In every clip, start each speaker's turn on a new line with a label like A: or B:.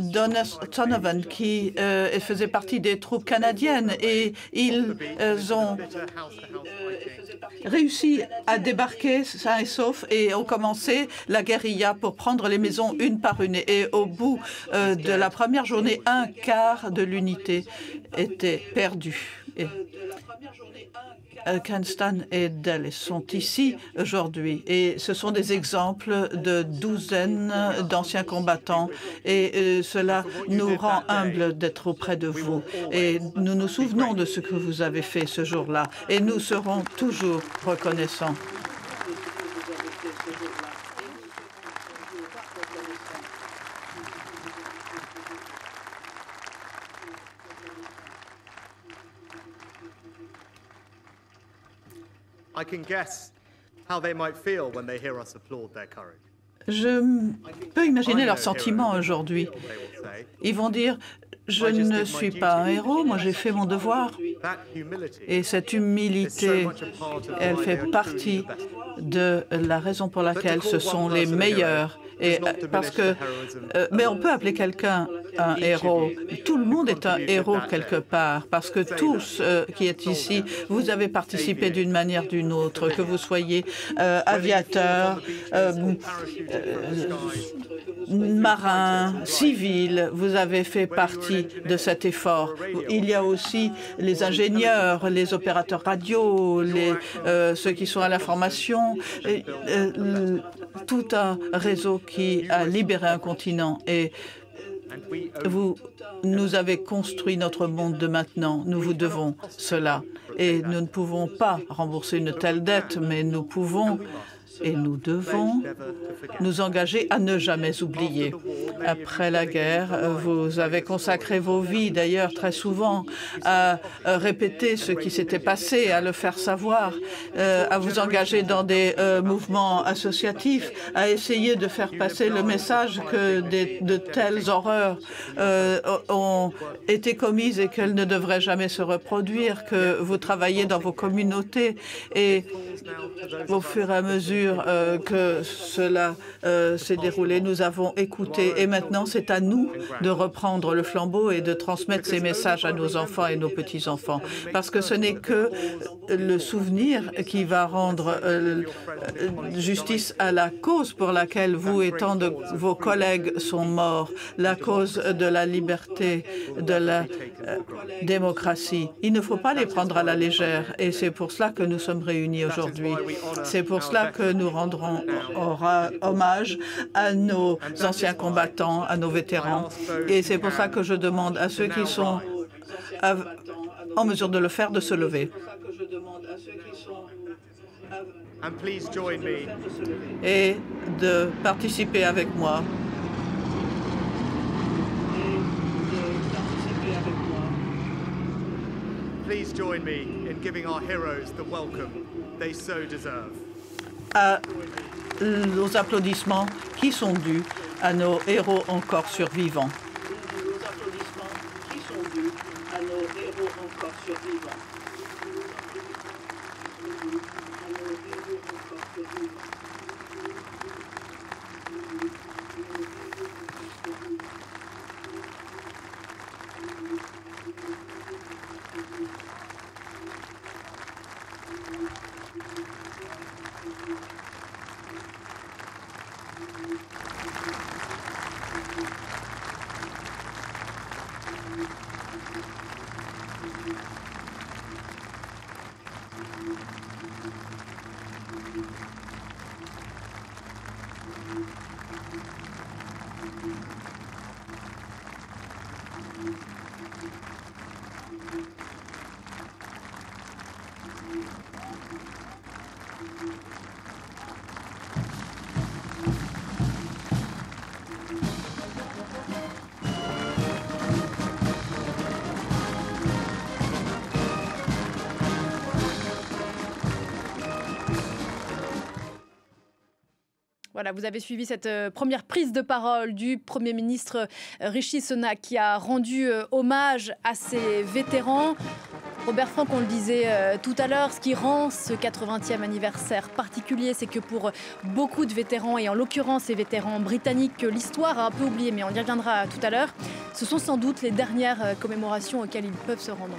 A: Donovan, qui faisait partie des troupes canadiennes, et ils ont réussi à débarquer sains et saufs et ont commencé la guérilla pour prendre les maisons une par une. Et au bout de la première journée, un quart de l'unité était perdu. Cranston et Dell sont ici aujourd'hui, et ce sont des exemples de douzaines d'anciens combattants, et cela nous rend humbles d'être auprès de vous, et nous nous souvenons de ce que vous avez fait ce jour-là, et nous serons toujours reconnaissants. Je peux imaginer leurs sentiments aujourd'hui. Ils vont dire: je ne suis pas un héros, moi j'ai fait mon devoir. Et cette humilité, elle fait partie de la raison pour laquelle ce sont les meilleurs. Et mais on peut appeler quelqu'un un héros. Tout le monde est un héros quelque part, parce que tous qui êtes ici, vous avez participé d'une manière ou d'une autre, que vous soyez aviateur, marin, civil, vous avez fait partie de cet effort. Il y a aussi les ingénieurs, les opérateurs radio, ceux qui sont à l'information, tout un réseau qui a libéré un continent. Et vous nous avez construit notre monde de maintenant. Nous vous devons cela. Et nous ne pouvons pas rembourser une telle dette, mais nous pouvons et nous devons nous engager à ne jamais oublier. Après la guerre, vous avez consacré vos vies, d'ailleurs très souvent, à répéter ce qui s'était passé, à le faire savoir, à vous engager dans des mouvements associatifs, à essayer de faire passer le message que de telles horreurs ont été commises et qu'elles ne devraient jamais se reproduire, que vous travaillez dans vos communautés, et au fur et à mesure que cela s'est déroulé, nous avons écouté, et maintenant c'est à nous de reprendre le flambeau et de transmettre ces messages à nos enfants et nos petits-enfants, parce que ce n'est que le souvenir qui va rendre justice à la cause pour laquelle vous et tant de vos collègues sont morts, la cause de la liberté, de la démocratie. Il ne faut pas les prendre à la légère, et c'est pour cela que nous sommes réunis aujourd'hui. C'est pour cela que nous rendrons hommage à nos anciens combattants, à nos vétérans. Et c'est pour ça que je demande à ceux qui sont en mesure de le faire de se lever. Et de participer avec moi.
B: Please join me in giving our heroes the welcome they so deserve.
A: Aux applaudissements qui sont dus à nos héros encore survivants.
C: Voilà, vous avez suivi cette première prise de parole du Premier ministre Rishi Sunak, qui a rendu hommage à ces vétérans. Robert Frank, on le disait tout à l'heure, ce qui rend ce 80e anniversaire particulier, c'est que pour beaucoup de vétérans, et en l'occurrence les vétérans britanniques que l'histoire a un peu oublié, mais on y reviendra tout à l'heure, ce sont sans doute les dernières commémorations auxquelles ils peuvent se rendre.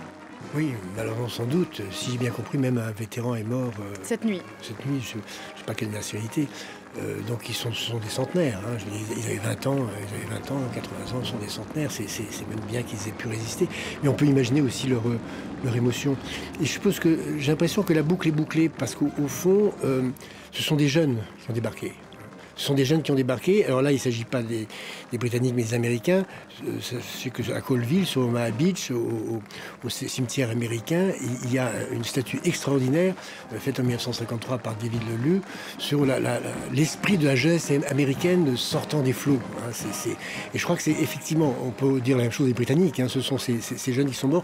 D: Oui, malheureusement sans doute. Si j'ai bien compris, même un vétéran est mort
C: cette nuit.
D: Cette nuit, je ne sais pas quelle nationalité. Donc ce sont des centenaires. Hein. Je veux dire, ils avaient 20 ans, 80 ans, ils sont des centenaires. C'est même bien qu'ils aient pu résister. Mais on peut imaginer aussi leur émotion. Et je suppose que j'ai l'impression que la boucle est bouclée parce qu'au fond, ce sont des jeunes qui ont débarqué. Ce sont des jeunes qui ont débarqué. Alors là, il ne s'agit pas des Britanniques, mais des Américains. C'est qu'à Colville, sur Omaha Beach, au cimetière américain, il y a une statue extraordinaire, faite en 1953 par David Leleu, sur l'esprit de la jeunesse américaine sortant des flots. Hein. Et je crois que c'est effectivement, on peut dire la même chose des Britanniques, hein. Ce sont ces jeunes qui sont morts.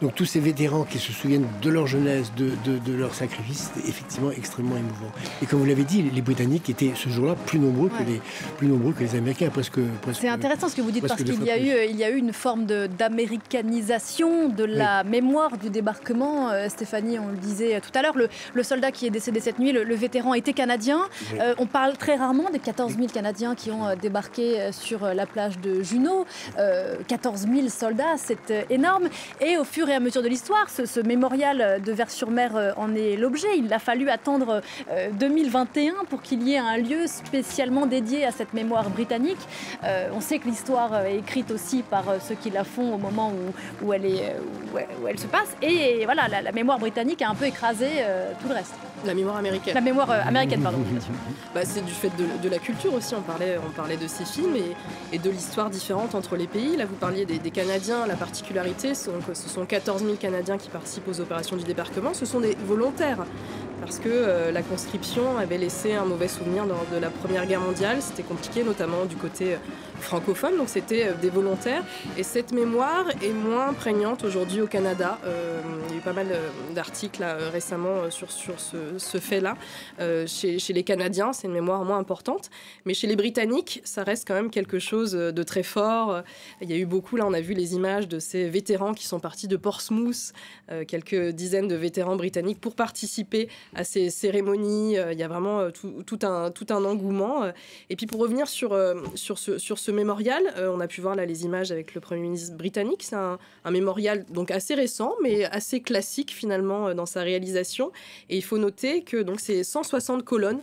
D: Donc tous ces vétérans qui se souviennent de leur jeunesse, de leur sacrifice, c'était effectivement extrêmement émouvant. Et comme vous l'avez dit, les Britanniques étaient ce jour-là plus nombreux que les Américains, presque.
C: C'est intéressant ce que vous dites parce qu'il y a eu une forme d'américanisation de la mémoire du débarquement. Stéphanie, on le disait tout à l'heure, le soldat qui est décédé cette nuit, le vétéran était canadien. Oui. On parle très rarement des 14 000 Canadiens qui ont débarqué sur la plage de Juneau. 14 000 soldats, c'est énorme. Et au fur et à mesure de l'histoire, ce mémorial de Vers-sur-Mer en est l'objet. Il a fallu attendre 2021 pour qu'il y ait un lieu spécialement dédié à cette mémoire britannique. On sait que l'histoire est écrite aussi par ceux qui la font au moment où elle se passe. Et voilà, la mémoire britannique a un peu écrasé tout le reste.
E: La mémoire américaine.
C: La mémoire américaine, pardon. Bien sûr.
E: C'est du fait de la culture aussi. On parlait de ces films et de l'histoire différente entre les pays. Là, vous parliez des Canadiens. La particularité, ce sont 14 000 Canadiens qui participent aux opérations du débarquement. Ce sont des volontaires. Parce que la conscription avait laissé un mauvais souvenir lors de la Première Guerre mondiale. C'était compliqué, notamment du côté francophone, donc c'était des volontaires. Et cette mémoire est moins prégnante aujourd'hui au Canada. Il y a eu pas mal d'articles récemment sur ce fait-là. Chez les Canadiens, c'est une mémoire moins importante. Mais chez les Britanniques, ça reste quand même quelque chose de très fort. Il y a eu beaucoup, là on a vu les images de ces vétérans qui sont partis de Portsmouth, quelques dizaines de vétérans britanniques pour participer à ces cérémonies. Il y a vraiment tout un engouement. Et puis pour revenir sur ce mémorial, on a pu voir là les images avec le Premier ministre britannique. C'est un mémorial donc assez récent, mais assez classique finalement dans sa réalisation. Et il faut noter que donc, c'est 160 colonnes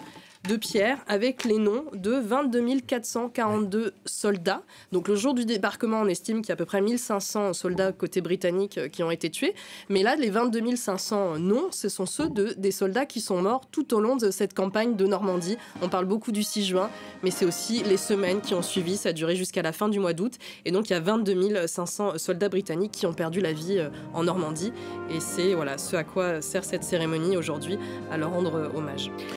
E: de pierre avec les noms de 22 442 soldats. Donc le jour du débarquement, on estime qu'il y a à peu près 1500 soldats côté britannique qui ont été tués. Mais là, les 22 500 noms, ce sont ceux des soldats qui sont morts tout au long de cette campagne de Normandie. On parle beaucoup du 6 juin, mais c'est aussi les semaines qui ont suivi. Ça a duré jusqu'à la fin du mois d'août. Et donc il y a 22 500 soldats britanniques qui ont perdu la vie en Normandie. Et c'est ce à quoi sert cette cérémonie aujourd'hui, à leur rendre hommage.